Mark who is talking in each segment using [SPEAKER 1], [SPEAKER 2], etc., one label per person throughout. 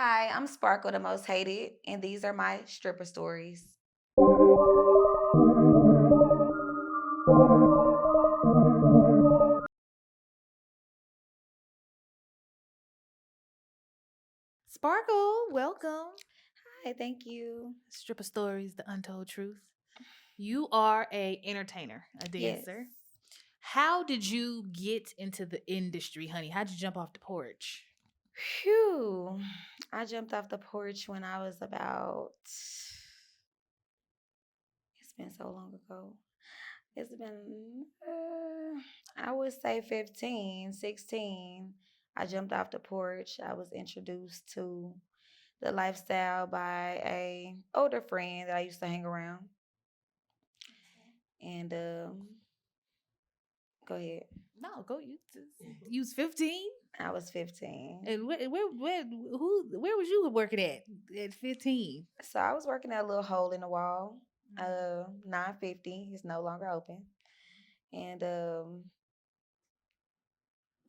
[SPEAKER 1] Hi, I'm Sparkle, the most hated, and these are my stripper stories.
[SPEAKER 2] Sparkle, welcome.
[SPEAKER 1] Hi, thank you.
[SPEAKER 2] Stripper Stories, the untold truth. You are a entertainer, a
[SPEAKER 1] Yes.
[SPEAKER 2] dancer. How did you get into the industry, honey? How'd you jump off the porch?
[SPEAKER 1] Phew. I jumped off the porch when I was it's been so long ago. It's been, I would say 15, 16. I jumped off the porch. I was introduced to the lifestyle by a older friend that I used to hang around. And go ahead.
[SPEAKER 2] No, go. You was 15,
[SPEAKER 1] I was 15.
[SPEAKER 2] and where was you working at 15?
[SPEAKER 1] So I was working at a little hole in the wall. 950 is no longer open. And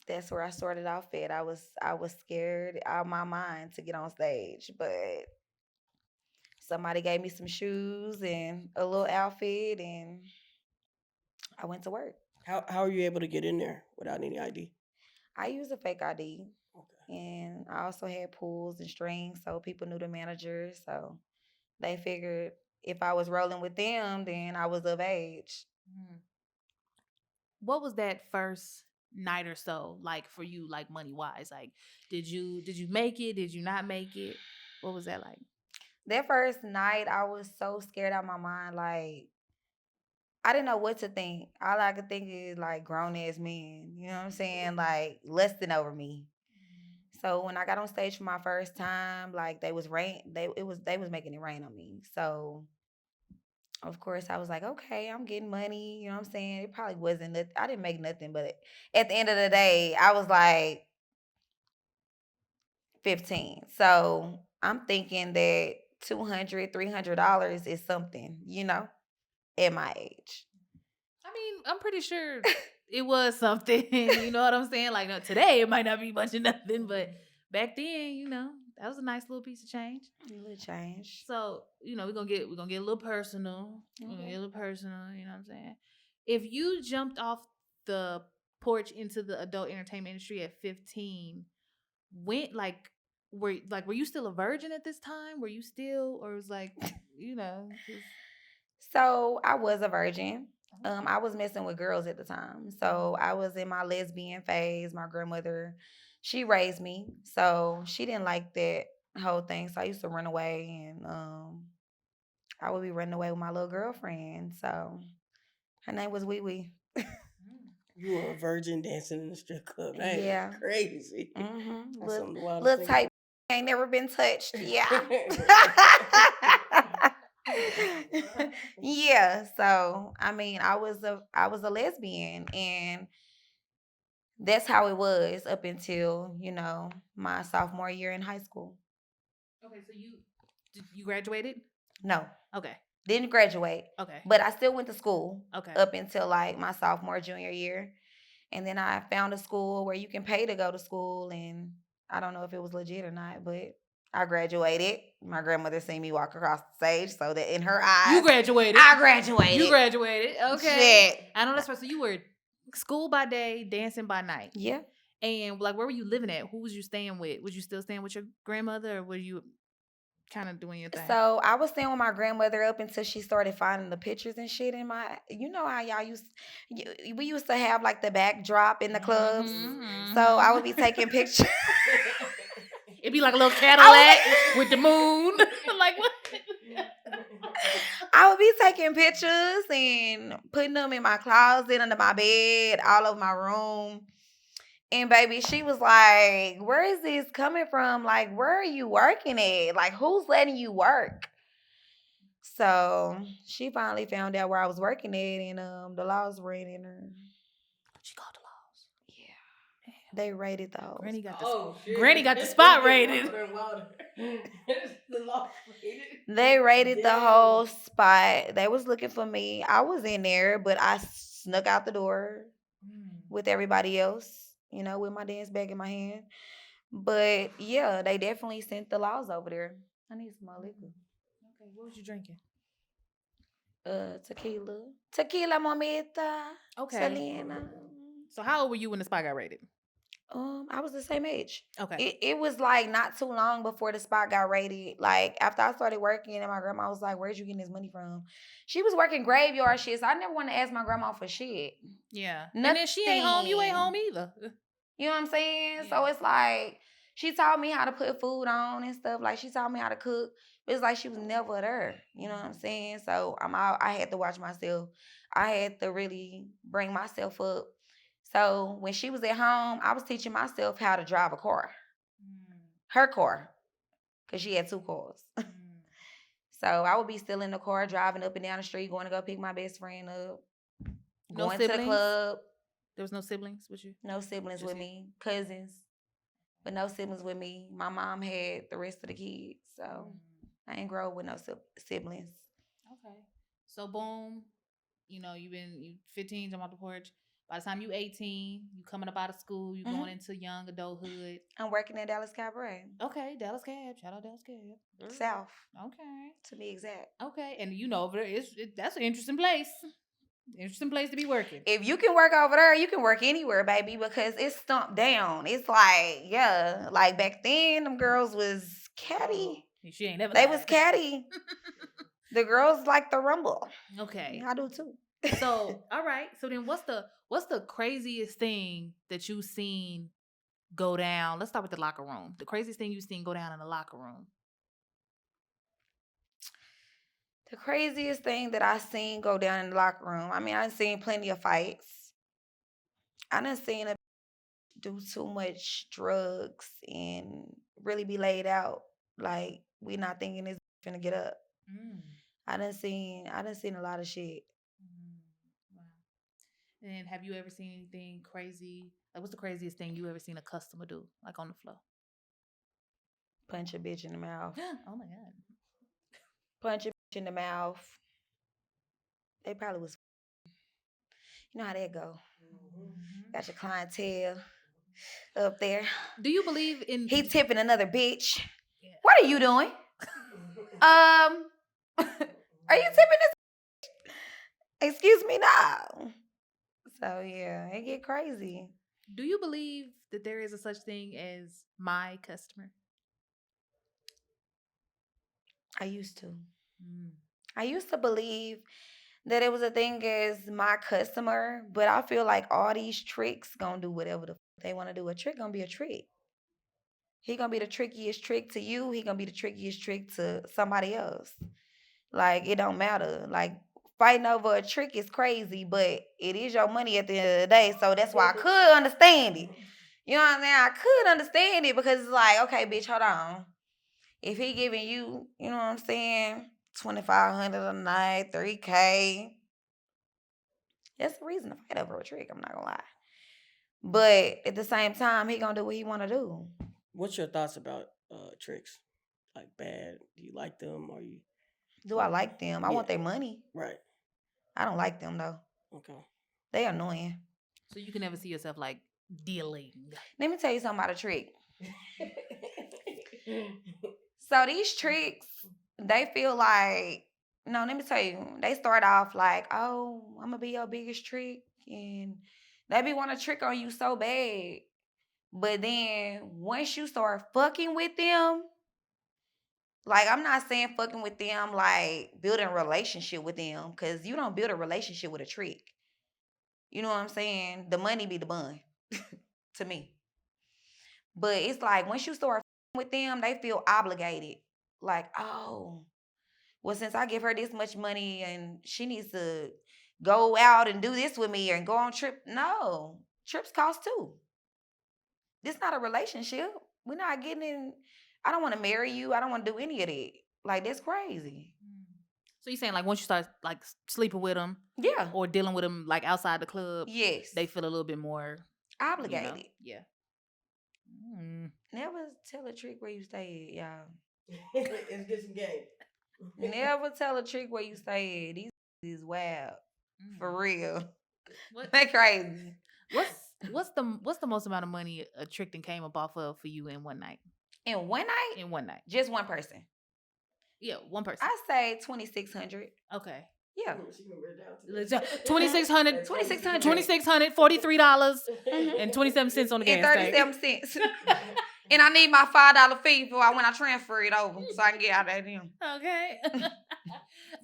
[SPEAKER 1] that's where I started off at. I was scared out of my mind to get on stage, but somebody gave me some shoes and a little outfit and I went to work.
[SPEAKER 3] How are you able to get in there without any ID?
[SPEAKER 1] I used a fake ID
[SPEAKER 3] Okay.
[SPEAKER 1] and I also had pools and strings so people knew the managers. So they figured if I was rolling with them, then I was of age.
[SPEAKER 2] Mm. What was that first night or so like for you, like money wise? Like, did you make it? Did you not make it? What was that like?
[SPEAKER 1] That first night, I was so scared out of my mind. Like, I didn't know what to think. All I could think is like grown ass men. You know what I'm saying? Like lusting over me. So when I got on stage for my first time, like they was making it rain on me. So of course I was like, okay, I'm getting money. You know what I'm saying? It probably wasn't. I didn't make nothing, but at the end of the day, I was like 15. So I'm thinking that $200, $300 is something. At my age.
[SPEAKER 2] I mean, I'm pretty sure it was something. You know what I'm saying? Like, no, today it might not be much of nothing, but back then, that was a nice little piece of change.
[SPEAKER 1] A little change.
[SPEAKER 2] So, we're gonna get a little personal. We're gonna get
[SPEAKER 1] Okay.
[SPEAKER 2] a little personal. You know what I'm saying? If you jumped off the porch into the adult entertainment industry at 15, when were you still a virgin at this time? Were you still, or was like, just
[SPEAKER 1] So I was a virgin. I was messing with girls at the time. So I was in my lesbian phase. My grandmother, she raised me. So she didn't like that whole thing. So I used to run away and I would be running away with my little girlfriend. So her name was Wee Wee.
[SPEAKER 3] You were a virgin dancing in the strip club. That is
[SPEAKER 1] Yeah.
[SPEAKER 3] crazy. That's
[SPEAKER 1] Little,
[SPEAKER 3] some of the wildest
[SPEAKER 1] little
[SPEAKER 3] thing.
[SPEAKER 1] type ain't never been touched. Yeah. Yeah. So I mean, I was a lesbian, and that's how it was up until my sophomore year in high school.
[SPEAKER 2] okay. So you graduated?
[SPEAKER 1] No,
[SPEAKER 2] Okay.
[SPEAKER 1] didn't graduate,
[SPEAKER 2] Okay.
[SPEAKER 1] but I still went to school
[SPEAKER 2] Okay.
[SPEAKER 1] up until like my sophomore junior year, and then I found a school where you can pay to go to school, and I don't know if it was legit or not, but I graduated. My grandmother seen me walk across the stage, so that in her
[SPEAKER 2] You
[SPEAKER 1] eyes,
[SPEAKER 2] graduated.
[SPEAKER 1] I graduated.
[SPEAKER 2] You graduated. Okay.
[SPEAKER 1] Shit.
[SPEAKER 2] I know that's right. So you were school by day, dancing by night.
[SPEAKER 1] Yeah.
[SPEAKER 2] And like, where were you living at? Who was you staying with? Was you still staying with your grandmother, or were you kind of doing your thing?
[SPEAKER 1] So I was staying with my grandmother up until she started finding the pictures and shit in my. You know how y'all we used to have like the backdrop in the clubs.
[SPEAKER 2] Mm-hmm.
[SPEAKER 1] So I would be taking pictures.
[SPEAKER 2] It'd be like a little Cadillac with the moon. Like what?
[SPEAKER 1] I would be taking pictures and putting them in my closet, under my bed, all over my room. And baby, she was like, "Where is this coming from? Like, where are you working at? Like, who's letting you work?" So she finally found out where I was working at, and the laws were in her.
[SPEAKER 2] She called the laws.
[SPEAKER 1] Yeah, they raided the house.
[SPEAKER 2] Granny got the spot rated.
[SPEAKER 3] The law rated.
[SPEAKER 1] They raided the whole spot. They was looking for me. I was in there, but I snuck out the door with everybody else, with my dance bag in my hand. But yeah, they definitely sent the laws over there. I need some more liquor.
[SPEAKER 2] Okay, what was you drinking?
[SPEAKER 1] Tequila. Tequila mamita.
[SPEAKER 2] Okay.
[SPEAKER 1] Selena.
[SPEAKER 2] So how old were you when the spot got raided?
[SPEAKER 1] I was the same age.
[SPEAKER 2] Okay.
[SPEAKER 1] It was like not too long before the spot got raided. Like after I started working, and my grandma was like, "Where'd you getting this money from?" She was working graveyard shit, so I never want to ask my grandma for shit.
[SPEAKER 2] Yeah.
[SPEAKER 1] Nothing.
[SPEAKER 2] And then she ain't home, you ain't home either.
[SPEAKER 1] You know what I'm saying?
[SPEAKER 2] Yeah.
[SPEAKER 1] So it's like she taught me how to put food on and stuff. Like she taught me how to cook. But it's like she was never there. You know what I'm saying? So I had to watch myself. I had to really bring myself up. So when she was at home, I was teaching myself how to drive a car. Her car. Because she had 2 cars. So I would be still in the car, driving up and down the street, going to go pick my best friend up.
[SPEAKER 2] No
[SPEAKER 1] Going to the
[SPEAKER 2] siblings?
[SPEAKER 1] club.
[SPEAKER 2] There was no siblings with you?
[SPEAKER 1] No siblings
[SPEAKER 2] Just
[SPEAKER 1] with
[SPEAKER 2] you?
[SPEAKER 1] me. Cousins. But no siblings with me. My mom had the rest of the kids. So I ain't grow up with no siblings.
[SPEAKER 2] Okay. So boom, you 15, jump off the porch. By the time you 18, you coming up out of school, you going into young adulthood.
[SPEAKER 1] I'm working at Dallas Cabaret.
[SPEAKER 2] Okay, Dallas Cab. Shout out Dallas Cab.
[SPEAKER 1] South.
[SPEAKER 2] Okay.
[SPEAKER 1] To be exact.
[SPEAKER 2] Okay, and over there, that's an interesting place. Interesting place to be working.
[SPEAKER 1] If you can work over there, you can work anywhere, baby, because it's stumped down. It's like, yeah, like back then, them girls was catty.
[SPEAKER 2] She ain't never.
[SPEAKER 1] They was catty. The girls like the rumble.
[SPEAKER 2] Okay,
[SPEAKER 1] I do too.
[SPEAKER 2] So, all right. So then, what's the craziest thing that you've seen go down? Let's start with the locker room. The craziest thing you've seen go down in the locker room.
[SPEAKER 1] The craziest thing that I seen go down in the locker room. I mean, I've seen plenty of fights. I done seen a do too much drugs and really be laid out. Like we not thinking this finna get up. I done seen a lot of shit.
[SPEAKER 2] Wow. And have you ever seen anything crazy? Like, what's the craziest thing you ever seen a customer do, like on the floor?
[SPEAKER 1] Punch a bitch in the mouth.
[SPEAKER 2] Oh my god.
[SPEAKER 1] Punch a bitch in the mouth. They probably was. You know how that go. Got your clientele up there.
[SPEAKER 2] Do you believe in?
[SPEAKER 1] He tipping another bitch.
[SPEAKER 2] Yeah.
[SPEAKER 1] What are you doing? Are you tipping this? Excuse me, no. So yeah, it get crazy.
[SPEAKER 2] Do you believe that there is a such thing as my customer?
[SPEAKER 1] I used to. I used to believe that it was a thing as my customer, but I feel like all these tricks gonna do whatever the they want to do. A trick gonna be a trick. He gonna be the trickiest trick to you. He gonna be the trickiest trick to somebody else. Like it don't matter. Like fighting over a trick is crazy, but it is your money at the end of the day. So that's why I could understand it. You know what I'm saying? I could understand it because it's like, okay, bitch, hold on. If he giving you, you know what I'm saying, 2,500 a night, 3K, that's the reason to fight over a trick. I'm not gonna lie. But at the same time, he gonna do what he wanna do.
[SPEAKER 3] What's your thoughts about tricks? Like bad? Do you like them or you?
[SPEAKER 1] Do I like them? I want their money.
[SPEAKER 3] Right.
[SPEAKER 1] I don't like them though.
[SPEAKER 3] Okay.
[SPEAKER 1] They annoying.
[SPEAKER 2] So you can never see yourself like dealing.
[SPEAKER 1] Let me tell you something about a trick. So these tricks, they feel like, no, let me tell you, they start off like, oh, I'm gonna be your biggest trick. And they be want to trick on you so bad. But then once you start fucking with them, like I'm not saying fucking with them like building a relationship with them, because you don't build a relationship with a trick. You know what I'm saying? The money be the bun to me. But it's like once you start with them, they feel obligated. Like, oh, well, since I give her this much money and she needs to go out and do this with me and go on trip. No, trips cost too. This not a relationship. We're not getting in. I don't want to marry you. I don't want to do any of that. Like, that's crazy.
[SPEAKER 2] So you saying like once you start like sleeping with them,
[SPEAKER 1] Yeah,
[SPEAKER 2] or dealing with them like outside the club,
[SPEAKER 1] yes,
[SPEAKER 2] they feel a little bit more
[SPEAKER 1] obligated.
[SPEAKER 2] Yeah.
[SPEAKER 1] Never tell a trick where you stay at, y'all.
[SPEAKER 3] It's just a game.
[SPEAKER 1] Never tell a trick where you stay at. These is wild. For real.
[SPEAKER 2] What?
[SPEAKER 1] They crazy.
[SPEAKER 2] What's the most amount of money a trick that came up off of for you in one night?
[SPEAKER 1] In one night?
[SPEAKER 2] In one night.
[SPEAKER 1] Just one person.
[SPEAKER 2] Yeah, one person.
[SPEAKER 1] I say 2,600.
[SPEAKER 2] Okay.
[SPEAKER 1] Yeah.
[SPEAKER 2] 2,600.
[SPEAKER 1] 2,600.
[SPEAKER 2] 2,600. $43 and 27 cents on the gas tank.
[SPEAKER 1] 37 cents. And I need my $5 fee before when I transfer it over so I can get out of them.
[SPEAKER 2] Okay.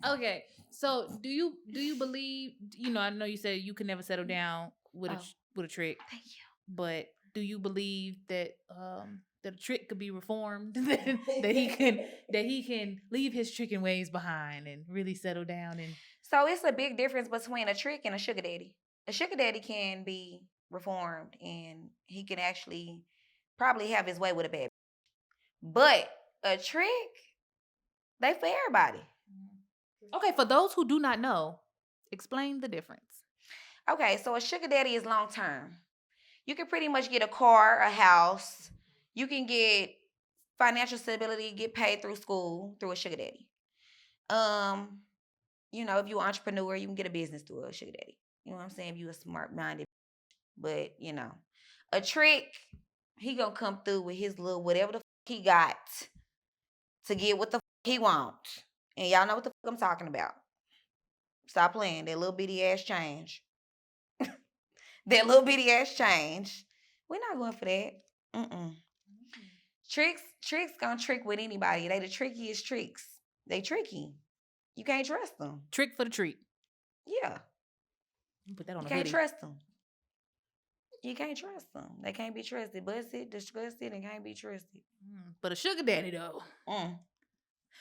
[SPEAKER 2] Okay. So do you believe, I know you said you could never settle down with a trick.
[SPEAKER 1] Thank you.
[SPEAKER 2] But do you believe that that a trick could be reformed? that he can leave his tricking ways behind and really settle down and
[SPEAKER 1] So it's a big difference between a trick and a sugar daddy. A sugar daddy can be reformed and he can actually probably have his way with a baby. But a trick, they for everybody.
[SPEAKER 2] Okay, for those who do not know, explain the difference.
[SPEAKER 1] Okay, so a sugar daddy is long term. You can pretty much get a car, a house. You can get financial stability, get paid through school through a sugar daddy. If you're an entrepreneur, you can get a business through a sugar daddy. You know what I'm saying? If you're a smart-minded. But, a trick, he gonna come through with his little whatever the he got to get what the he want. And y'all know what the I'm talking about. Stop playing that little bitty ass change. That little bitty ass change. We're not going for that. Tricks gonna trick with anybody. They the trickiest tricks. They tricky. You can't trust them.
[SPEAKER 2] Trick for the treat.
[SPEAKER 1] Yeah.
[SPEAKER 2] Put that on
[SPEAKER 1] you
[SPEAKER 2] a
[SPEAKER 1] can't
[SPEAKER 2] hoodie.
[SPEAKER 1] trust them. You can't trust them. They can't be trusted. Busted, disgusted, and can't be trusted.
[SPEAKER 2] But a sugar daddy though.
[SPEAKER 1] Mm.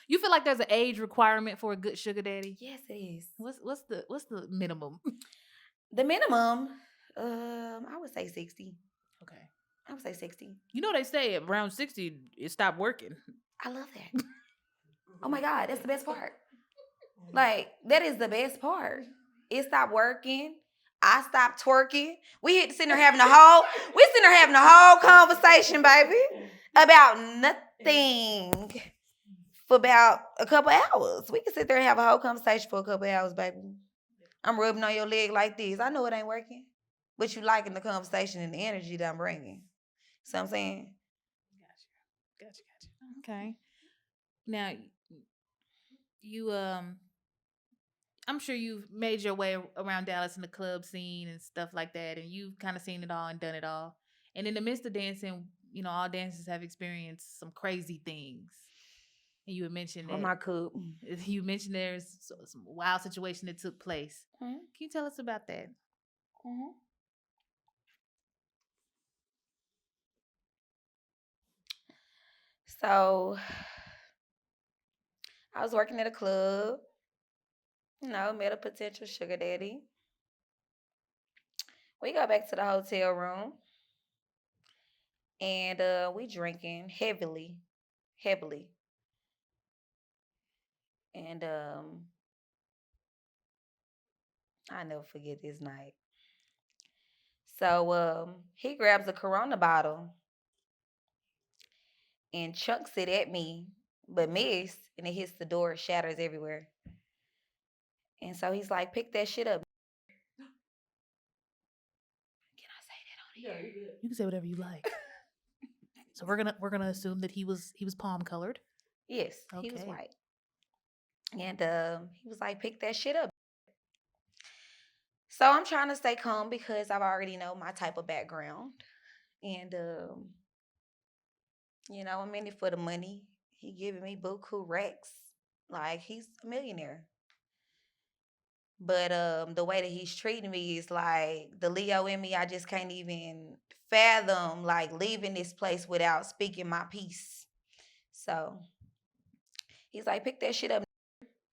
[SPEAKER 2] You feel like there's an age requirement for a good sugar daddy?
[SPEAKER 1] Yes, it is.
[SPEAKER 2] What's the minimum?
[SPEAKER 1] The minimum, I would say 60.
[SPEAKER 2] Okay.
[SPEAKER 1] I would say 60.
[SPEAKER 2] They say around 60 it stopped working.
[SPEAKER 1] I love that. Oh my God, that's the best part. Like, that is the best part. It stopped working. I stopped twerking. We sitting there having a whole conversation, baby, about nothing for about a couple hours. We can sit there and have a whole conversation for a couple hours, baby. I'm rubbing on your leg like this. I know it ain't working, but you liking the conversation and the energy that I'm bringing. See what I'm saying?
[SPEAKER 2] Gotcha. Okay. Now, you I'm sure you've made your way around Dallas in the club scene and stuff like that, and you've kind of seen it all and done it all. And in the midst of dancing, all dancers have experienced some crazy things. And you had mentioned that.
[SPEAKER 1] My coop.
[SPEAKER 2] You mentioned there's some wild situation that took place. Mm-hmm. Can you tell us about that?
[SPEAKER 1] Mm-hmm. So, I was working at a club. Met a potential sugar daddy. We go back to the hotel room. And we drinking heavily. And I never forget this night. So he grabs a Corona bottle and chucks it at me, but missed, and it hits the door, shatters everywhere. And so he's like, pick that shit up. Can I say that on here?
[SPEAKER 2] Yeah, you can say whatever you like. So we're gonna assume that he was palm colored.
[SPEAKER 1] Yes, okay. He was white. And he was like, pick that shit up. So I'm trying to stay calm because I've already know my type of background. And I'm in it for the money. He giving me buku racks. Like, he's a millionaire. But the way that he's treating me is like the Leo in me, I just can't even fathom like leaving this place without speaking my piece. So he's like, pick that shit up.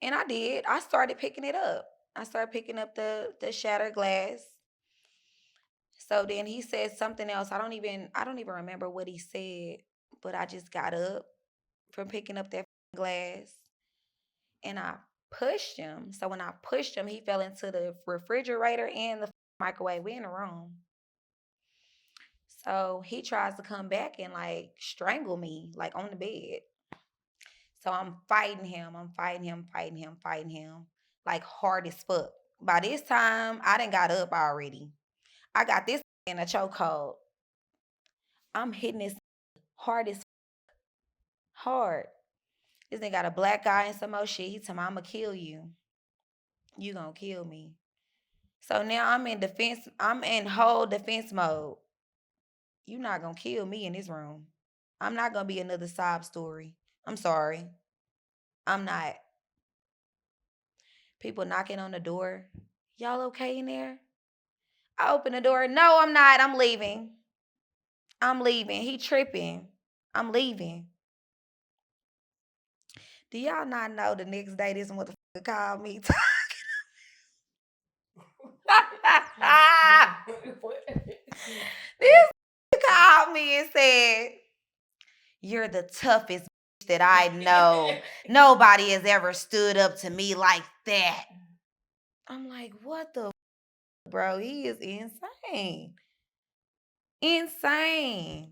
[SPEAKER 1] And I did. I started picking it up. I started picking up the shattered glass. So then he said something else. I don't even remember what he said, but I just got up from picking up that glass and I pushed him. So when I pushed him, he fell into the refrigerator and the microwave. We in the room. So he tries to come back and like strangle me, like on the bed. So I'm fighting him, like hard as fuck. By this time, I done got up already. I got this in a chokehold. I'm hitting this hard as hard. This nigga got a black eye and some more shit. He told me, I'ma kill you. You gonna kill me. So now I'm in defense. I'm in whole defense mode. You not gonna kill me in this room. I'm not gonna be another sob story. I'm sorry. I'm not. People knocking on the door. Y'all okay in there? I open the door. No, I'm not. I'm leaving. I'm leaving. He tripping. I'm leaving. Do y'all not know the next day this motherfucker called me? This called me and said, "You're the toughest that I know. Nobody has ever stood up to me like that." I'm like, what the bro? He is insane. Insane.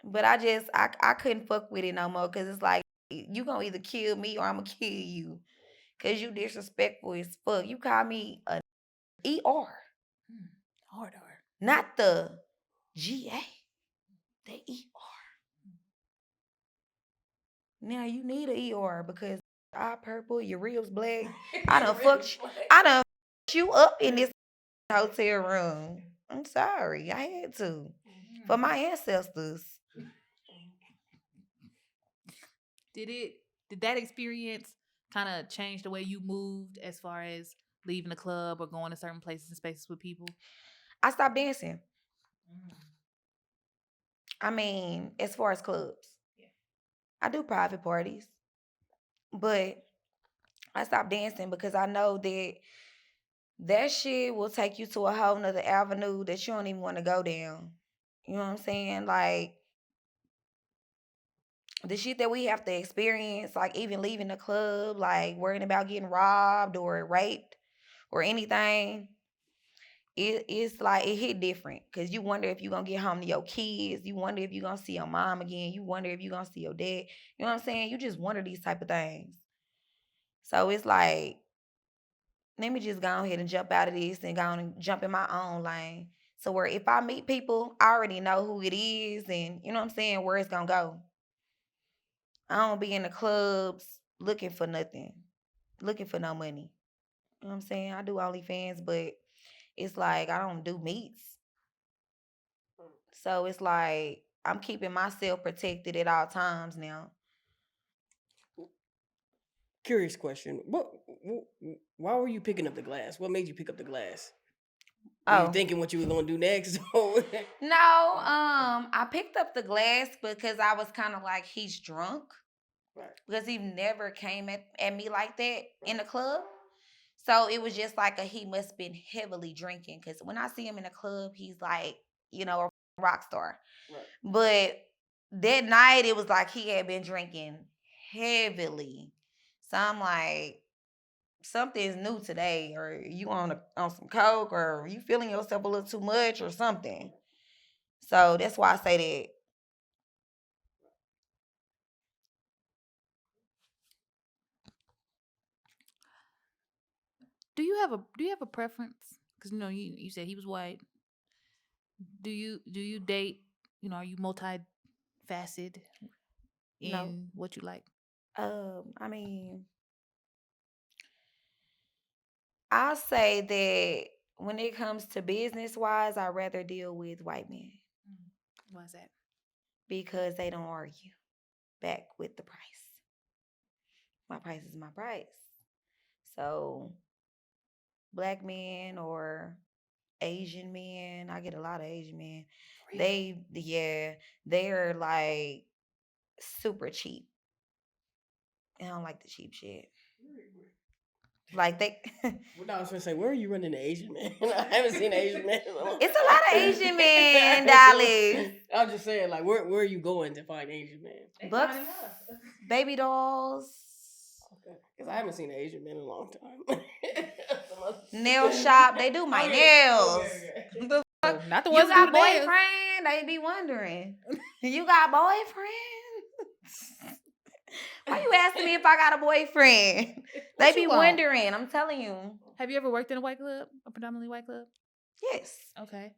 [SPEAKER 1] But I couldn't fuck with it no more because it's like you gonna either kill me or I'm gonna kill you. Cause you disrespectful as fuck. You call me a ER.
[SPEAKER 2] Hard R.
[SPEAKER 1] Not the GA. The ER. Now you need a ER because eye purple, your ribs black. I done fucked you up in this hotel room. I'm sorry. I had to. For my ancestors.
[SPEAKER 2] Did that experience kind of change the way you moved as far as leaving the club or going to certain places and spaces with people?
[SPEAKER 1] I stopped dancing. I mean, as far as clubs.
[SPEAKER 2] Yeah.
[SPEAKER 1] I do private parties. But I stopped dancing because I know that shit will take you to a whole nother avenue that you don't even want to go down. You know what I'm saying? Like the shit that we have to experience, like even leaving the club, like worrying about getting robbed or raped or anything, it's like it hit different because you wonder if you're gonna get home to your kids. You wonder if you're gonna see your mom again. You wonder if you're gonna see your dad. You know what I'm saying? You just wonder these type of things. So it's like, let me just go ahead and jump out of this and go on and jump in my own lane. So where if I meet people, I already know who it is and you know what I'm saying, where it's gonna go. I don't be in the clubs looking for nothing, looking for no money. You know what I'm saying? I do OnlyFans, but it's like I don't do meets. So it's like I'm keeping myself protected at all times now.
[SPEAKER 3] Curious question. Why were you picking up the glass? What made you pick up the glass? Were you
[SPEAKER 1] Oh.
[SPEAKER 3] thinking what you were gonna do next?
[SPEAKER 1] No, I picked up the glass because I was kind of like, he's drunk.
[SPEAKER 3] Right.
[SPEAKER 1] Because he never came at me like that in the club. So it was just like he must been heavily drinking. Because when I see him in the club, he's like, a rock star.
[SPEAKER 3] Right.
[SPEAKER 1] But that night, it was like he had been drinking heavily. So I'm like, something's new today, or you on some coke, or you feeling yourself a little too much, or something. So that's why I say that.
[SPEAKER 2] Do you have a preference? Because you said he was white. Do you date? Are you multifaceted
[SPEAKER 1] No,
[SPEAKER 2] in what you like?
[SPEAKER 1] I mean, I'll say that when it comes to business wise, I'd rather deal with white men
[SPEAKER 2] Why is that?
[SPEAKER 1] because they don't argue back with the price. My price is my price. So black men or Asian men, I get a lot of Asian men.
[SPEAKER 2] Really?
[SPEAKER 1] They're like super cheap. I don't like the cheap shit. Like they
[SPEAKER 3] What I was gonna say, where are you running the Asian man? I haven't seen an Asian man in a long
[SPEAKER 1] It's a lot of Asian men, Dallas.
[SPEAKER 3] I'm just saying, like, where are you going to find Asian man?
[SPEAKER 1] Bucks, baby dolls,
[SPEAKER 3] Okay, because I haven't seen an Asian man in a long time.
[SPEAKER 1] nail shop. They do my nails. The fuck?
[SPEAKER 2] Not the
[SPEAKER 1] You
[SPEAKER 2] ones who do
[SPEAKER 1] got
[SPEAKER 2] the nails.
[SPEAKER 1] boyfriend? They be wondering. You got boyfriend? Why you asking me if I got a boyfriend? They
[SPEAKER 2] What
[SPEAKER 1] be
[SPEAKER 2] you want?
[SPEAKER 1] wondering. I'm telling you.
[SPEAKER 2] Have you ever worked in a white club, a predominantly white club?
[SPEAKER 1] Yes.
[SPEAKER 2] Okay.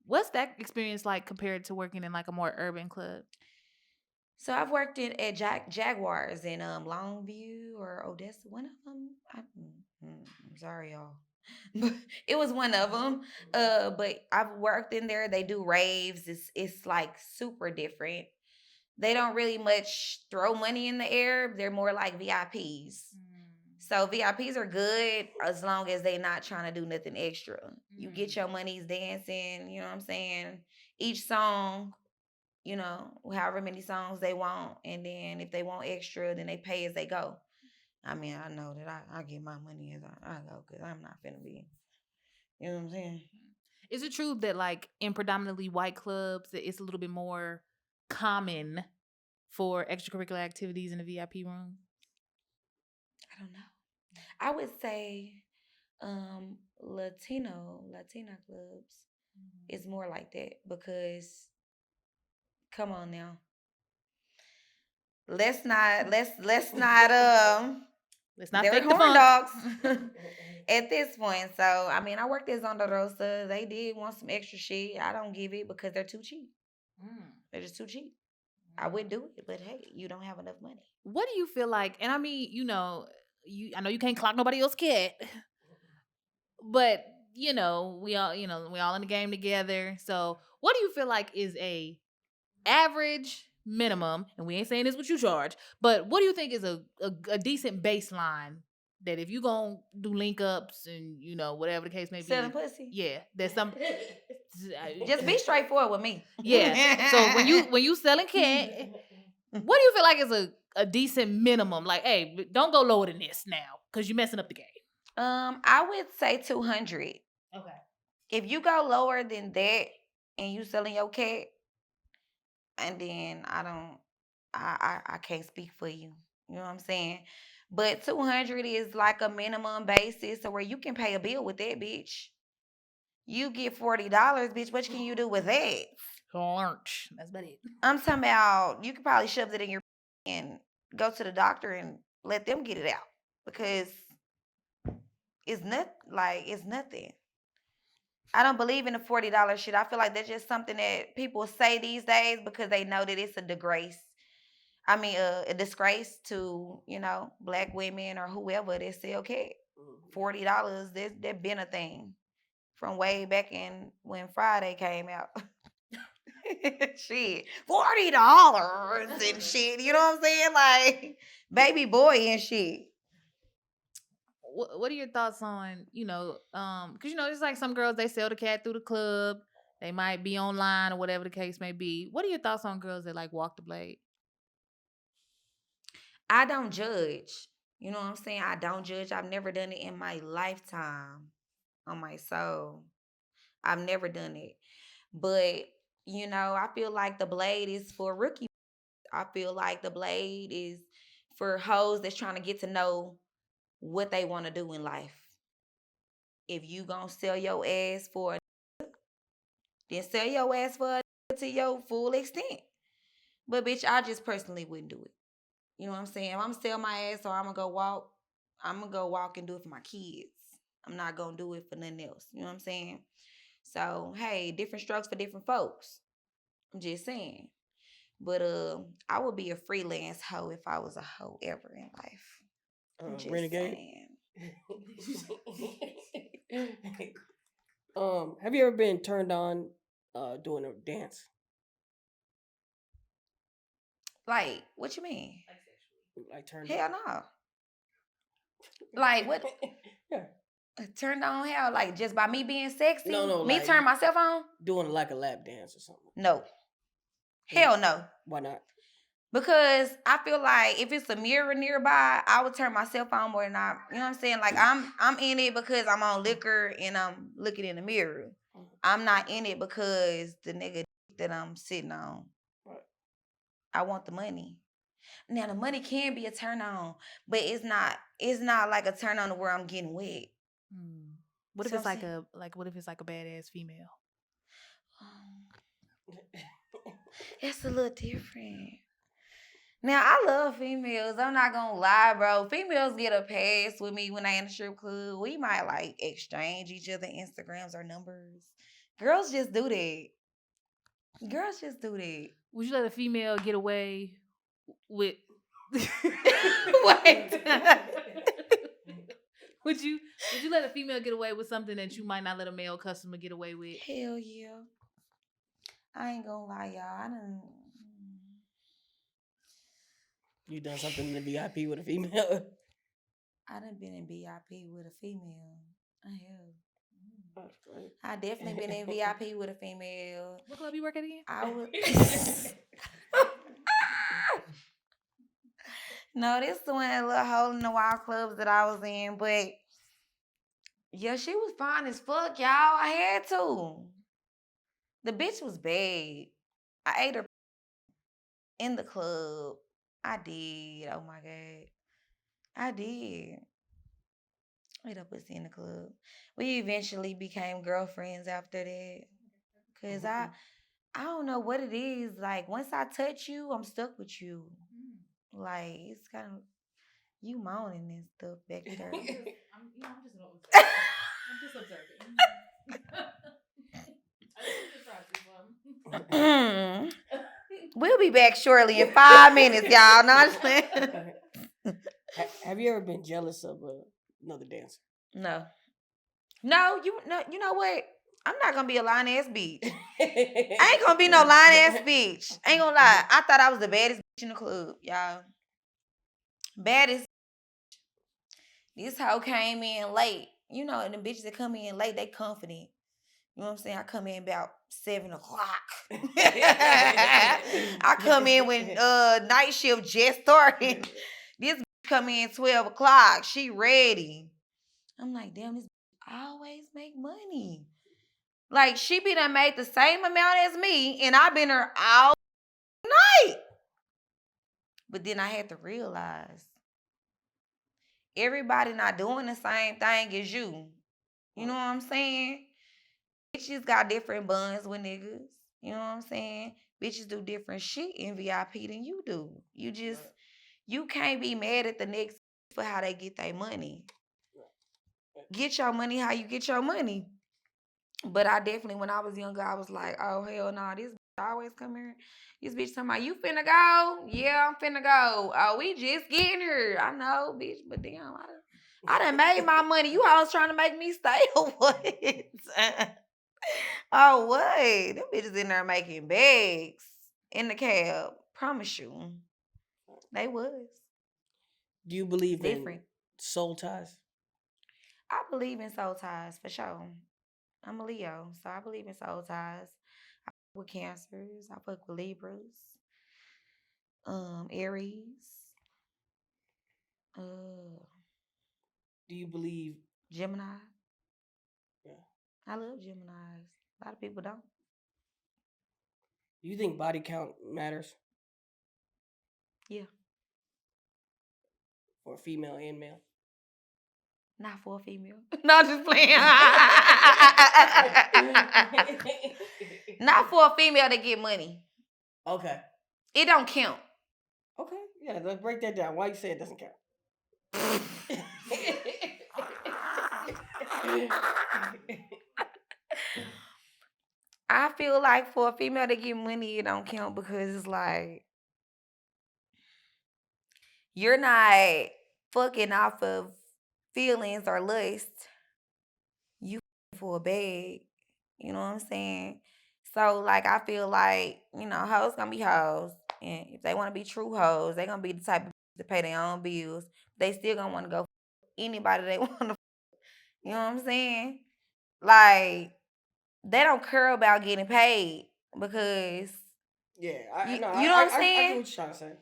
[SPEAKER 2] What's that experience like compared to working in like a more urban club?
[SPEAKER 1] So I've worked at Jaguars in Longview or Odessa. One of them. I'm sorry, y'all. But it was one of them. But I've worked in there. They do raves. It's like super different. They don't really much throw money in the air. They're more like VIPs. So VIPs are good as long as they not trying to do nothing extra. You get your monies dancing, you know what I'm saying? Each song, however many songs they want. And then if they want extra, then they pay as they go. I mean, I know that I get my money as I go because I'm not finna be, you know what I'm saying?
[SPEAKER 2] Is it true that like in predominantly white clubs that it's a little bit more common for extracurricular activities in the VIP room?
[SPEAKER 1] I don't know. I would say Latina clubs is more like that because come on now. Let's not
[SPEAKER 2] Let's not
[SPEAKER 1] they're
[SPEAKER 2] fake the
[SPEAKER 1] horn
[SPEAKER 2] funk.
[SPEAKER 1] dogs at this point. So I mean I worked at Zonda Rosa. They did want some extra shit. I don't give it because they're too cheap. They're just too cheap. I would do it, but hey, you don't have enough money.
[SPEAKER 2] What do you feel like? And I mean, I know you can't clock nobody else's cat, but we all in the game together. So, what do you feel like is a average minimum? And we ain't saying this what you charge, but what do you think is a decent baseline that if you gonna do link ups and whatever the case may
[SPEAKER 1] Selling
[SPEAKER 2] be,
[SPEAKER 1] pussy.
[SPEAKER 2] yeah, there's some.
[SPEAKER 1] Just be straightforward with me.
[SPEAKER 2] Yeah. So when you selling cat, what do you feel like is a decent minimum? Like, hey, don't go lower than this now because you're messing up the game.
[SPEAKER 1] I would say 200.
[SPEAKER 2] Okay.
[SPEAKER 1] If you go lower than that and you selling your cat, and then I can't speak for you. You know what I'm saying? But 200 is like a minimum basis to where you can pay a bill with that, bitch. You get $40, bitch. What can you do with that?
[SPEAKER 2] Lunch. That's about it.
[SPEAKER 1] I'm talking about you could probably shove it in your and go to the doctor and let them get it out because it's nothing. I don't believe in the $40 shit. I feel like that's just something that people say these days because they know that it's a disgrace. I mean, a disgrace to black women or whoever that sell cat. $40. That been a thing from way back in when Friday came out. Shit, $40 and shit. You know what I'm saying? Like baby boy and shit.
[SPEAKER 2] What are your thoughts on because it's like some girls they sell the cat through the club, they might be online or whatever the case may be. What are your thoughts on girls that like walk the blade?
[SPEAKER 1] I don't judge. You know what I'm saying? I don't judge. I've never done it in my lifetime on my soul. I've never done it. But, I feel like the blade is for rookie. I feel like the blade is for hoes that's trying to get to know what they want to do in life. If you gonna sell your ass for then sell your ass for to your full extent. But bitch, I just personally wouldn't do it. You know what I'm saying? If I'm gonna sell my ass or I'm gonna go walk and do it for my kids. I'm not gonna do it for nothing else. You know what I'm saying? So hey, different strokes for different folks. I'm just saying. But I would be a freelance hoe if I was a hoe ever in life. I'm just
[SPEAKER 3] Renegade.
[SPEAKER 1] saying.
[SPEAKER 3] Have you ever been turned on doing a dance?
[SPEAKER 1] Like, what you mean?
[SPEAKER 3] Like turned
[SPEAKER 1] Hell
[SPEAKER 3] on?
[SPEAKER 1] no. Like what?
[SPEAKER 3] Yeah.
[SPEAKER 1] Turned on hell? Like just by me being sexy?
[SPEAKER 3] No,
[SPEAKER 1] Me
[SPEAKER 3] like
[SPEAKER 1] turn myself on?
[SPEAKER 3] doing like a lap dance or something.
[SPEAKER 1] No. Hell no.
[SPEAKER 3] Why not?
[SPEAKER 1] Because I feel like if it's a mirror nearby, I would turn myself on more than you know what I'm saying? Like I'm in it because I'm on liquor and I'm looking in the mirror. I'm not in it because the nigga that I'm sitting on.
[SPEAKER 3] Right.
[SPEAKER 1] I want the money. Now the money can be a turn on, but it's not like a turn on to where I'm getting wet.
[SPEAKER 2] What if
[SPEAKER 1] So
[SPEAKER 2] it's
[SPEAKER 1] I'm
[SPEAKER 2] like
[SPEAKER 1] saying-
[SPEAKER 2] what if it's like a badass female?
[SPEAKER 1] It's a little different. Now I love females. I'm not gonna lie, bro. Females get a pass with me when they in the strip club. We might like exchange each other Instagrams or numbers. Girls just do that. Girls just do that.
[SPEAKER 2] Would you let a female get away with?
[SPEAKER 1] Wait.
[SPEAKER 2] Would you let a female get away with something that you might not let a male customer get away with?
[SPEAKER 1] Hell yeah. I ain't gonna lie, y'all.
[SPEAKER 3] You done something in the VIP with a female?
[SPEAKER 1] I done been in VIP with a female. I have.
[SPEAKER 3] That's great.
[SPEAKER 1] I definitely been in VIP with a female.
[SPEAKER 2] What club you work at again?
[SPEAKER 1] I was. No, this the one little hole in the wall clubs that I was in, but yeah, she was fine as fuck, y'all. I had to. The bitch was bad. I ate her in the club. I did. Oh my god, I did. Ate her pussy in the club. We eventually became girlfriends after that, cause I don't know what it is. Like once I touch you, I'm stuck with you. Like it's kind of you moaning and stuff back there.
[SPEAKER 2] I'm just observing.
[SPEAKER 1] We'll be back shortly in 5 minutes, y'all. No, I'm just playing.
[SPEAKER 3] Have you ever been jealous of another dancer?
[SPEAKER 1] No. You know what? I'm not gonna be a lying ass bitch. I ain't gonna be no lying ass bitch. I ain't gonna lie. I thought I was the baddest bitch in the club, y'all. Baddest. This hoe came in late. You know, and the bitches that come in late, they confident. You know what I'm saying? I come in about 7 o'clock. I come in when night shift just started. This bitch come in 12 o'clock. She ready. I'm like, damn, this bitch always make money. Like, she be done made the same amount as me, and I been her all night. But then I had to realize, everybody not doing the same thing as you. You know what I'm saying? Bitches got different buns with niggas. You know what I'm saying? Bitches do different shit in VIP than you do. You can't be mad at the next for how they get their money. Get your money how you get your money. But I definitely, when I was younger, I was like, oh, hell no, this bitch always come here. This bitch talking about, you finna go? Yeah, I'm finna go. Oh, we just getting here. I know, bitch, but damn, I done made my money. You always trying to make me stay or what? Oh, what? Them bitches in there making bags in the cab. Promise you. They was.
[SPEAKER 3] Do you believe
[SPEAKER 1] Different.
[SPEAKER 3] in soul ties?
[SPEAKER 1] I believe in soul ties for sure. I'm a Leo, so I believe in soul ties. I fuck with Cancers. I fuck with Libras. Aries.
[SPEAKER 3] Do you believe
[SPEAKER 1] Gemini.
[SPEAKER 3] Yeah.
[SPEAKER 1] I love Geminis. A lot of people don't.
[SPEAKER 3] Do you think body count matters
[SPEAKER 1] Yeah.
[SPEAKER 3] for female and male?
[SPEAKER 1] Not for a female. Not just playing. Not for a female to get money.
[SPEAKER 3] Okay.
[SPEAKER 1] It don't count.
[SPEAKER 3] Okay. Yeah, let's break that down. Why you say it doesn't count?
[SPEAKER 1] I feel like for a female to get money, it don't count because it's like you're not fucking off of feelings or lust. You for a bag. You know what I'm saying? So like I feel like, hoes gonna be hoes. And if they wanna be true hoes, they gonna be the type of to pay their own bills. They still gonna wanna go anybody they wanna. You know what I'm saying? Like they don't care about getting paid because
[SPEAKER 3] Yeah,
[SPEAKER 1] you
[SPEAKER 3] know.
[SPEAKER 1] know what I'm
[SPEAKER 3] I get
[SPEAKER 1] saying?
[SPEAKER 3] what you're trying to say.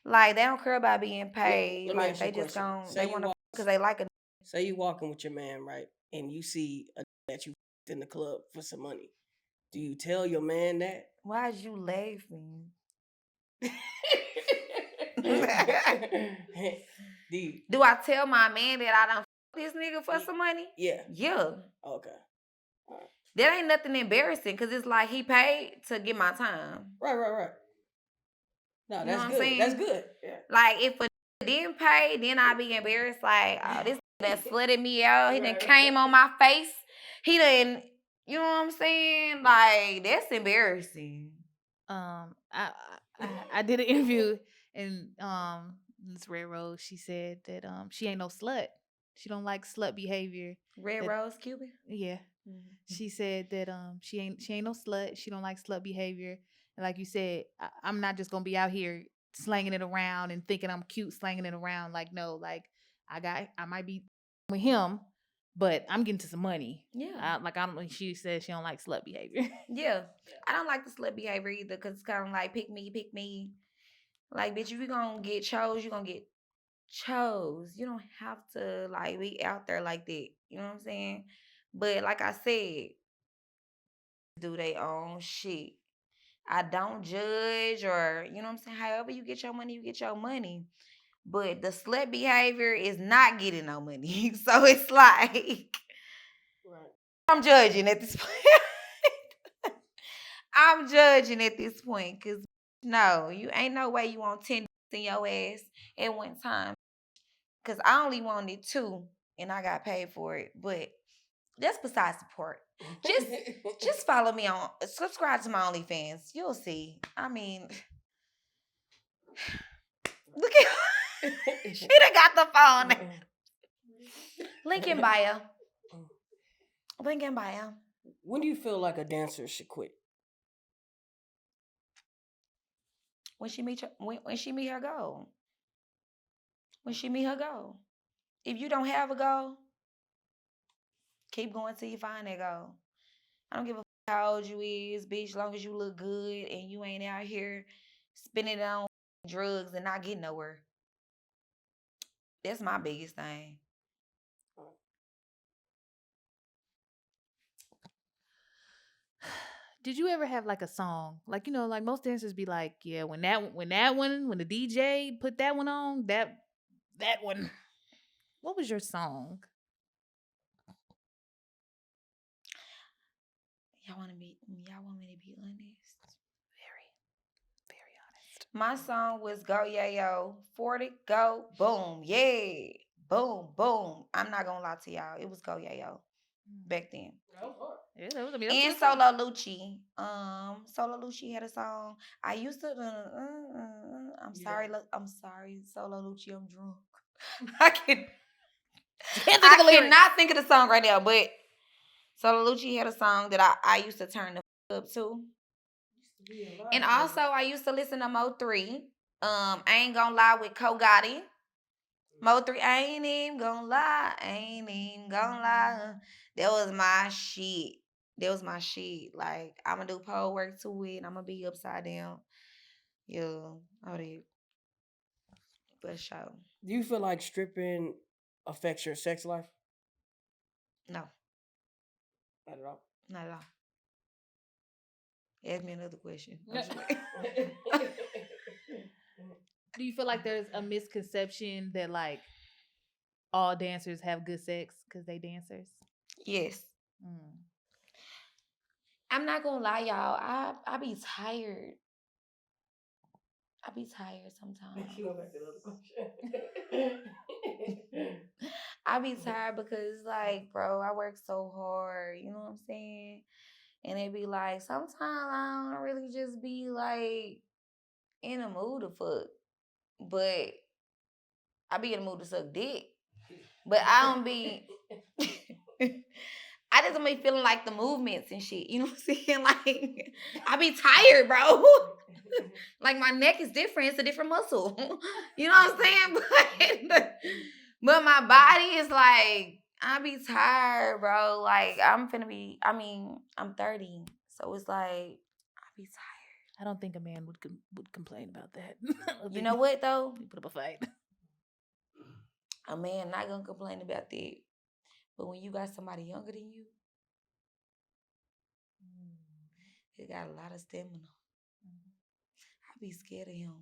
[SPEAKER 1] Like they don't care about being paid.
[SPEAKER 3] Let me
[SPEAKER 1] Like
[SPEAKER 3] ask you
[SPEAKER 1] they
[SPEAKER 3] a
[SPEAKER 1] just
[SPEAKER 3] question.
[SPEAKER 1] gon' they wanna because they like a.
[SPEAKER 3] Say you walking with your man, right, and you see that you in the club for some money. Do you tell your man that?
[SPEAKER 1] Why is you laughing? Do I tell my man that I done this nigga for some money?
[SPEAKER 3] Yeah.
[SPEAKER 1] Yeah.
[SPEAKER 3] Okay. All right.
[SPEAKER 1] That ain't nothing embarrassing because it's like he paid to get my time.
[SPEAKER 3] Right. No,
[SPEAKER 1] You know
[SPEAKER 3] that's
[SPEAKER 1] what I'm
[SPEAKER 3] good.
[SPEAKER 1] saying?
[SPEAKER 3] That's good. Yeah.
[SPEAKER 1] Like if a didn't pay, then I'd be embarrassed. Like, oh, this that slutted me out. He done came on my face. He done, you know what I'm saying? Like, that's embarrassing.
[SPEAKER 2] I did an interview and this Red Rose, she said that she ain't no slut. She don't like slut behavior.
[SPEAKER 1] Red
[SPEAKER 2] That-
[SPEAKER 1] Rose Cuban?
[SPEAKER 2] Yeah. She said that she ain't no slut. She don't like slut behavior. And like you said, I'm not just gonna be out here slanging it around and thinking I'm cute slanging it around. Like no, like I might be with him, but I'm getting to some money.
[SPEAKER 1] Yeah.
[SPEAKER 2] I don't. She said she don't like slut behavior.
[SPEAKER 1] Yeah. I don't like the slut behavior either because it's kind of like pick me, pick me. Like, bitch, if you gonna get chose, you gonna get chose. You don't have to like be out there like that. You know what I'm saying? But like I said, do their own shit. I don't judge or you know what I'm saying. However you get your money, you get your money. But the slut behavior is not getting no money. So it's like
[SPEAKER 3] Right.
[SPEAKER 1] I'm judging at this point. I'm judging at this point because no, you ain't no way you want 10 in your ass at one time. Cause I only wanted 2 and I got paid for it. But that's besides the point. Just follow me on subscribe to my OnlyFans. You'll see. I mean, look at she done got the phone. Link in bio. Link in bio.
[SPEAKER 3] When do you feel like a dancer should quit?
[SPEAKER 1] When she meet when she meet her goal. When she meet her goal. If you don't have a goal, keep going till you find that goal. I don't give a how old you is, bitch, as long as you look good and you ain't out here spending it on drugs and not getting nowhere. That's my biggest thing.
[SPEAKER 2] Did you ever have like a song? Like, you know, like most dancers be like, yeah, when the DJ put that one on, that one. What was your song?
[SPEAKER 1] Y'all want me to be honest?
[SPEAKER 2] Very, very honest.
[SPEAKER 1] My song was Go Yayo, 40, go, boom, yeah. Boom, boom. I'm not gonna lie to y'all. It was Go Yayo back then.
[SPEAKER 2] Yeah, that was, I mean, that was a
[SPEAKER 1] And
[SPEAKER 2] good song.
[SPEAKER 1] Solo Lucci. Solo Lucci had a song. I used to. I'm sorry, Solo Lucci. I'm drunk. I can.
[SPEAKER 2] Can't think of the lyrics.
[SPEAKER 1] Cannot think of the song right now. But Solo Lucci had a song that I used to turn the up to. And also, I used to listen to Mo3. I ain't gonna lie with Ko Gotti. Mo3, I ain't even gonna lie. I ain't even gonna lie. That was my shit. That was my shit. Like, I'm gonna do pole work to it. I'm gonna be upside down. Yeah, all that. For sure.
[SPEAKER 3] Do you feel like stripping affects your sex life?
[SPEAKER 1] No,
[SPEAKER 3] Not at all.
[SPEAKER 1] not at all. Ask me another question.
[SPEAKER 2] Do you feel like there's a misconception that like all dancers have good sex because they dancers?
[SPEAKER 1] Yes.
[SPEAKER 2] Mm.
[SPEAKER 1] I'm not gonna lie, y'all. I be tired. I be tired sometimes.
[SPEAKER 3] Go back to the other question.
[SPEAKER 1] I be tired because like, bro, I work so hard. You know what I'm saying? And it be like, sometimes I don't really just be like in a mood to fuck. But I be in the mood to suck dick. But I don't be I just don't be feeling like the movements and shit. You know what I'm saying? Like I be tired, bro. Like my neck is different. It's a different muscle. You know what I'm saying? But my body is like, I be tired, bro. Like I'm 30. So it's like I be tired.
[SPEAKER 2] I don't think a man would complain about that.
[SPEAKER 1] You know what though?
[SPEAKER 2] You put up a fight.
[SPEAKER 1] A man not gonna complain about that. But when you got somebody younger than you, they got a lot of stamina. I be scared of him.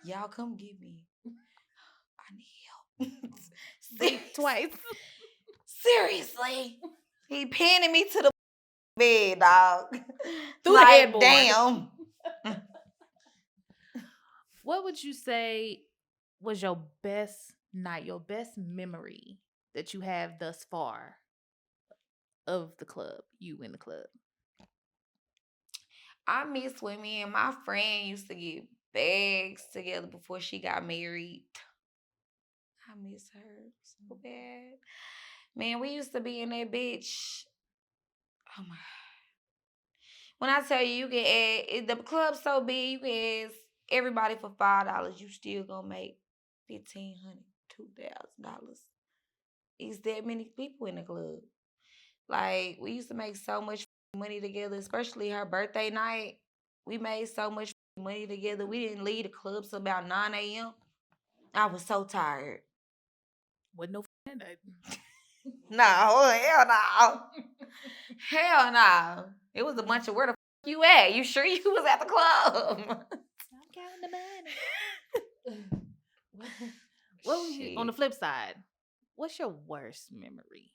[SPEAKER 1] Y'all come get me. I need help.
[SPEAKER 2] Twice.
[SPEAKER 1] Seriously. He pinning me to the bed, dog.
[SPEAKER 2] Through the headboard.
[SPEAKER 1] Damn.
[SPEAKER 2] What would you say was your best night, your best memory that you have thus far of the club, you in the club?
[SPEAKER 1] I miss when me and my friend used to get bags together before she got married. I miss her so bad. Man, we used to be in that bitch. Oh my. When I tell you, you can add, the club's so big, you can ask everybody for $5. You still gonna make $1,500, $2,000. It's that many people in the club. Like, we used to make so much money together, especially her birthday night. We made so much money together. We didn't leave the club till about 9 a.m. I was so tired.
[SPEAKER 2] Wasn't no night.
[SPEAKER 1] No, hell no. Hell no. It was a bunch of where the you at? You sure you was at the club?
[SPEAKER 2] I'm counting the money. What was you, on the
[SPEAKER 1] Shit.
[SPEAKER 2] flip side? What's your worst memory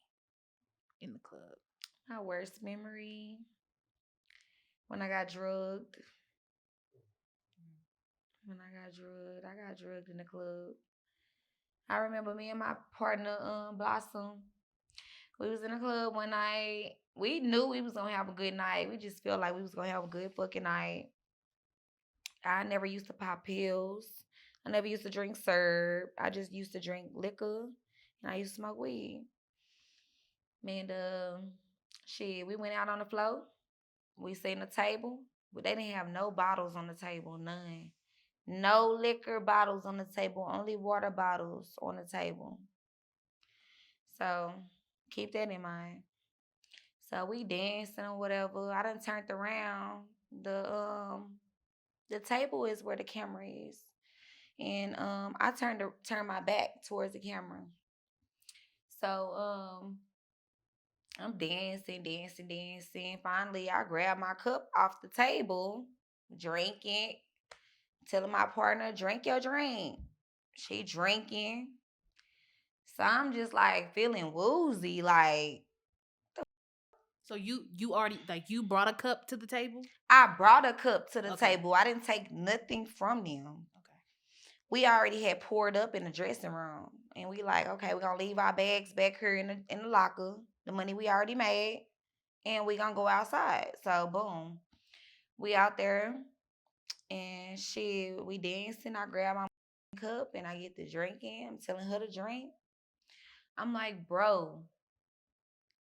[SPEAKER 2] in the club?
[SPEAKER 1] My worst memory when I got drugged. When I got drugged in the club. I remember me and my partner, Blossom. We was in the club one night. We knew we was gonna have a good night. We just felt like we was gonna have a good fucking night. I never used to pop pills. I never used to drink syrup. I just used to drink liquor, and I used to smoke weed. Man, shit, we went out on the floor. We seen the table, but they didn't have no bottles on the table, none. No liquor bottles on the table, only water bottles on the table. So keep that in mind. So we dancing or whatever. I done turned around. The table is where the camera is. And I turned my back towards the camera. So I'm dancing, dancing, dancing. Finally I grab my cup off the table, drinking, telling my partner, drink your drink. She drinking. So I'm just like feeling woozy, like
[SPEAKER 2] So you already like you brought a cup to the table?
[SPEAKER 1] I brought a cup to the
[SPEAKER 2] Okay.
[SPEAKER 1] table. I didn't take nothing from them.
[SPEAKER 2] Okay.
[SPEAKER 1] We already had poured up in the dressing room. And we like, okay, we're gonna leave our bags back here in the locker, the money we already made, and we gonna go outside. So boom. We out there and shit, we dancing. I grab my cup and I get the drinking. I'm telling her to drink. I'm like, bro,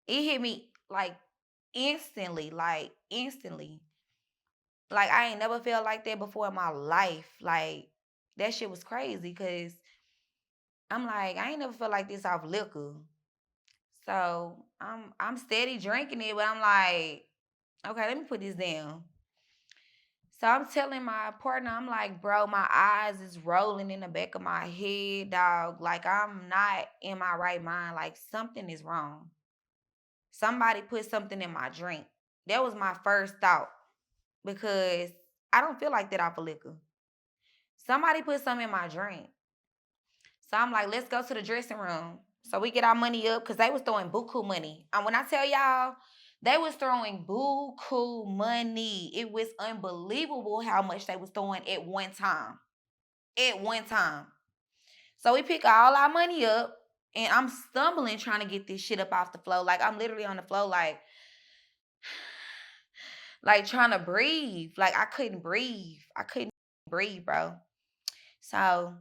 [SPEAKER 1] it hit me like instantly. Like I ain't never felt like that before in my life. Like that shit was crazy because I'm like, I ain't never felt like this off liquor. So I'm steady drinking it, but I'm like, okay, let me put this down. So I'm telling my partner, I'm like, bro, my eyes is rolling in the back of my head, dog. Like I'm not in my right mind. Like something is wrong. Somebody put something in my drink. That was my first thought because I don't feel like that off of liquor. Somebody put something in my drink. So I'm like, let's go to the dressing room. So we get our money up because they was throwing buku money. And when I tell y'all, they was throwing buku money. It was unbelievable how much they was throwing at one time. At one time. So we pick all our money up and I'm stumbling trying to get this shit up off the floor. Like I'm literally on the floor like trying to breathe. Like I couldn't breathe. I couldn't breathe, bro. So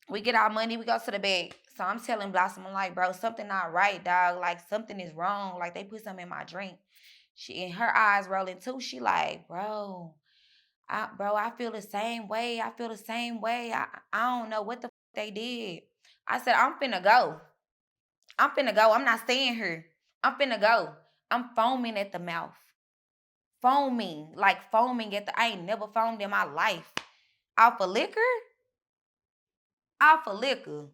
[SPEAKER 1] we get our money, we go to the bed. So I'm telling Blossom, I'm like, bro, something not right, dog. Like something is wrong. Like they put something in my drink. She and her eyes rolling too. She like, I feel the same way. I feel the same way. I don't know what the they did. I said, I'm finna go. I'm finna go. I'm not staying here. I'm finna go. I'm foaming at the mouth. Foaming. Like foaming at the I ain't never foamed in my life. Off of liquor? Off of liquor.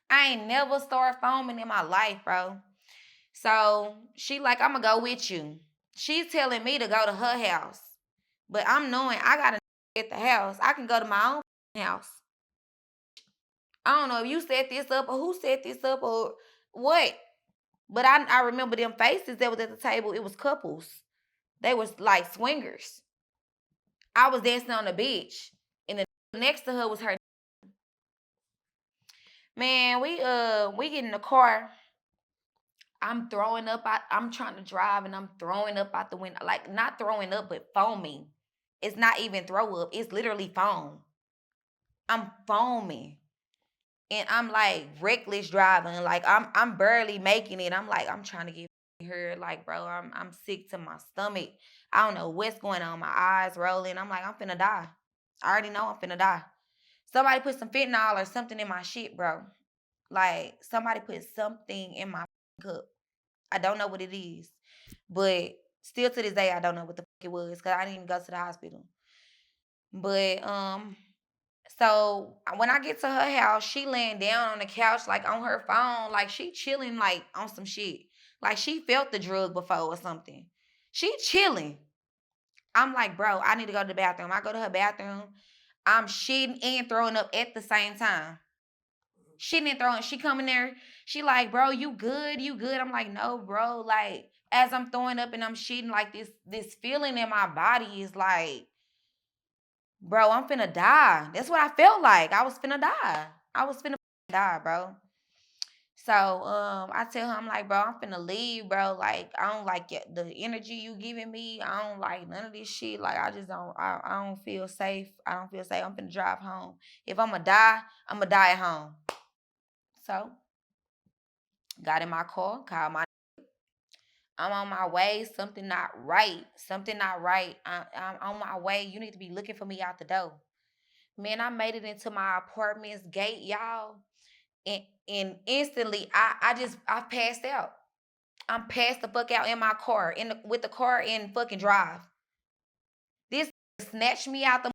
[SPEAKER 1] I ain't never started foaming in my life, bro. So she like, I'm gonna go with you. She's telling me to go to her house. But I'm knowing I gotta at the house. I can go to my own house. I don't know if you set this up or who set this up or what. But I remember them faces that was at the table. It was couples. They was like swingers. I was dancing on the beach in the next to her was her. Man, we get in the car. I'm throwing up. I'm trying to drive and I'm throwing up out the window. Like not throwing up, but foaming. It's not even throw up. It's literally foam. I'm foaming. And I'm like reckless driving. Like I'm barely making it. I'm like, I'm trying to get here. Like, bro, I'm sick to my stomach. I don't know what's going on. My eyes rolling. I'm like, I'm finna die. I already know I'm finna die. Somebody put some fentanyl or something in my shit, bro. Like somebody put something in my cup. I don't know what it is. But still to this day, I don't know what the fuck it was because I didn't even go to the hospital. But so when I get to her house, she laying down on the couch, like on her phone, like she chilling, like on some shit, like she felt the drug before or something. She chilling. I'm like, bro, I need to go to the bathroom. I go to her bathroom. I'm shitting and throwing up at the same time. Shitting and throwing. She come in there. She like, bro, you good? You good? I'm like, no, bro. Like, as I'm throwing up and I'm shitting, like this feeling in my body is like, bro, I'm finna die. That's what I felt like. I was finna die. I was finna die, bro. So I tell her, I'm like, bro, I'm finna leave, bro. Like, I don't like the energy you giving me. I don't like none of this shit. Like, I just don't. I don't feel safe. I don't feel safe. I'm finna drive home. If I'ma die, I'ma die at home. So got in my car, called my. I'm on my way. Something not right. Something not right. I'm on my way. You need to be looking for me out the door. Man, I made it into my apartment's gate, y'all. And instantly I passed out. I'm passed the fuck out in my car, with the car in fucking drive. This snatched me out the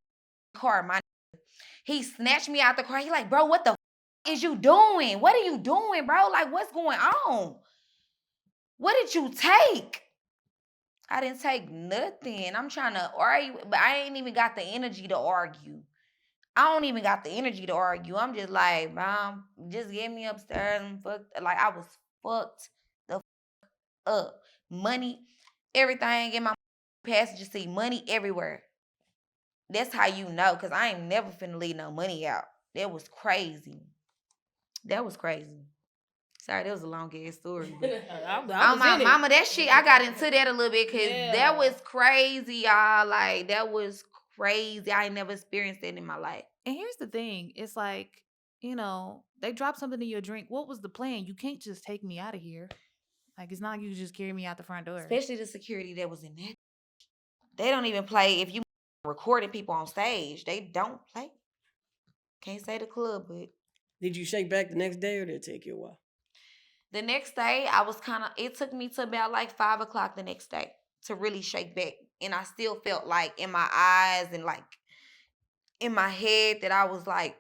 [SPEAKER 1] car, my he snatched me out the car. He like, bro, what the is you doing? What are you doing, bro? Like, what's going on? What did you take? I didn't take nothing. I'm trying to argue, but I ain't even got the energy to argue. I don't even got the energy to argue. I'm just like, mom, just get me upstairs and fucked. Like I was fucked the up. Money, everything in my passenger seat, money everywhere. That's how you know, cause I ain't never finna leave no money out. That was crazy. That was crazy. Sorry, that was a long ass story.
[SPEAKER 2] I
[SPEAKER 1] Oh
[SPEAKER 2] was
[SPEAKER 1] my
[SPEAKER 2] in it.
[SPEAKER 1] mama, that shit, I got into that a little bit because
[SPEAKER 2] Yeah.
[SPEAKER 1] that was crazy, y'all. Like that was crazy. I ain't never experienced that in my life.
[SPEAKER 2] And here's the thing. It's like, they drop something in your drink. What was the plan? You can't just take me out of here. Like, it's not like you just carry me out the front door.
[SPEAKER 1] Especially the security that was in that. They don't even play if you recording people on stage. They don't play. Can't say the club, but
[SPEAKER 3] Did you shake back the next day or did it take you a while?
[SPEAKER 1] the next day I was it took me to about like 5 o'clock the next day to really shake back. And I still felt like in my eyes and like in my head that I was like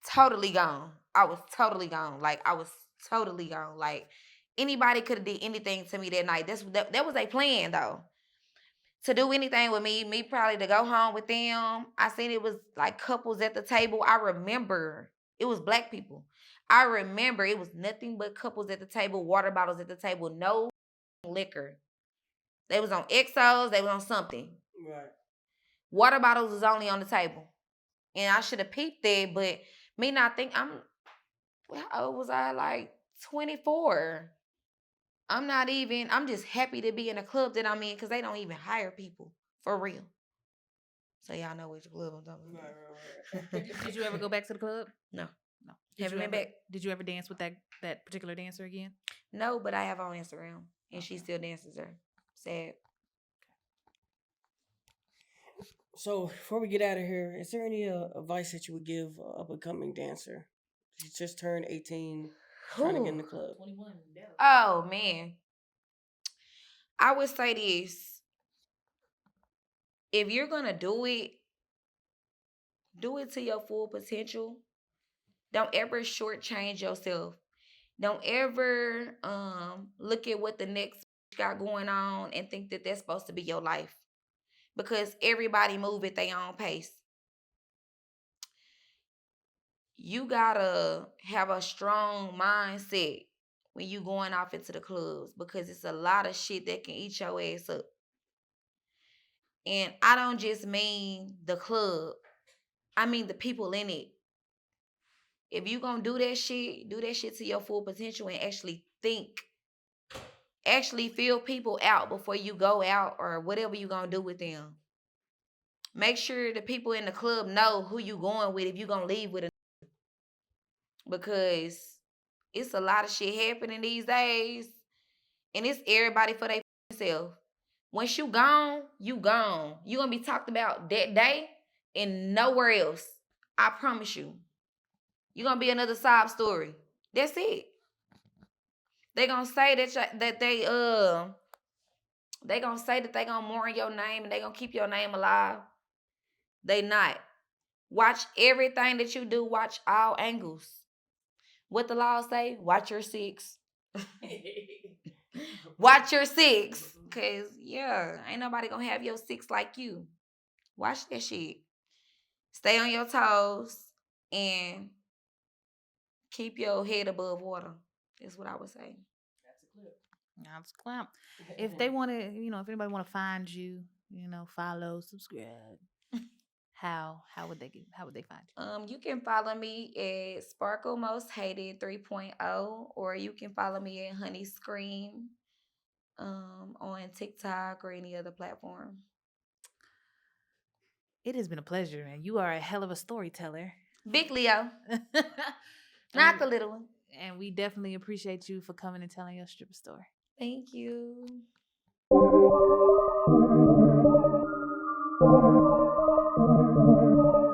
[SPEAKER 1] totally gone. I was totally gone. Like I was totally gone. Like anybody could have did anything to me that night. That was a plan though. To do anything with me probably to go home with them. I seen it was like couples at the table. I remember it was black people. I remember it was nothing but couples at the table, water bottles at the table, no liquor. They was on XOs, they was on something.
[SPEAKER 3] Right.
[SPEAKER 1] Water bottles was only on the table. And I should have peeped that, but me not think how old was I? Like 24. I'm just happy to be in a club that I'm in because they don't even hire people for real. So y'all know which club I'm talking about.
[SPEAKER 3] Right.
[SPEAKER 2] Did you ever go back to the club?
[SPEAKER 1] No.
[SPEAKER 2] No.
[SPEAKER 1] Haven't been back.
[SPEAKER 2] Did you ever dance with that particular dancer again?
[SPEAKER 1] No, but I have on Instagram. And she still dances there. Sad.
[SPEAKER 3] So before we get out of here, is there any advice that you would give an up and coming dancer? She just turned 18, trying to get in the club.
[SPEAKER 2] 21.
[SPEAKER 1] Oh man. I would say this. If you're gonna do it to your full potential. Don't ever shortchange yourself. Don't ever look at what the next got going on and think that that's supposed to be your life. Because everybody move at their own pace. You gotta have a strong mindset when you going off into the clubs because it's a lot of shit that can eat your ass up. And I don't just mean the club. I mean the people in it. If you gonna do that shit to your full potential and actually think, actually feel people out before you go out or whatever you gonna do with them. Make sure the people in the club know who you going with if you gonna leave with a, because it's a lot of shit happening these days, and it's everybody for themselves. Once you gone, you gone. You gonna be talked about that day and nowhere else. I promise you. You gonna be another sob story. That's it. They gonna say that they gonna say that they gonna mourn your name and they gonna keep your name alive. They not. Watch everything that you do. Watch all angles. What the law say? Watch your six. Watch your six. Cause yeah, ain't nobody gonna have your six like you. Watch that shit. Stay on your toes and keep your head above water. Is what I would say.
[SPEAKER 2] That's clap. If they want to, if anybody want to find you, follow, subscribe. How would they find you?
[SPEAKER 1] You can follow me at Sparkle Most Hated 3.0, or you can follow me at Honey Scream on TikTok or any other platform.
[SPEAKER 2] It has been a pleasure, and you are a hell of a storyteller.
[SPEAKER 1] Big Leo, not the little one.
[SPEAKER 2] And we definitely appreciate you for coming and telling your stripper story.
[SPEAKER 1] Thank you.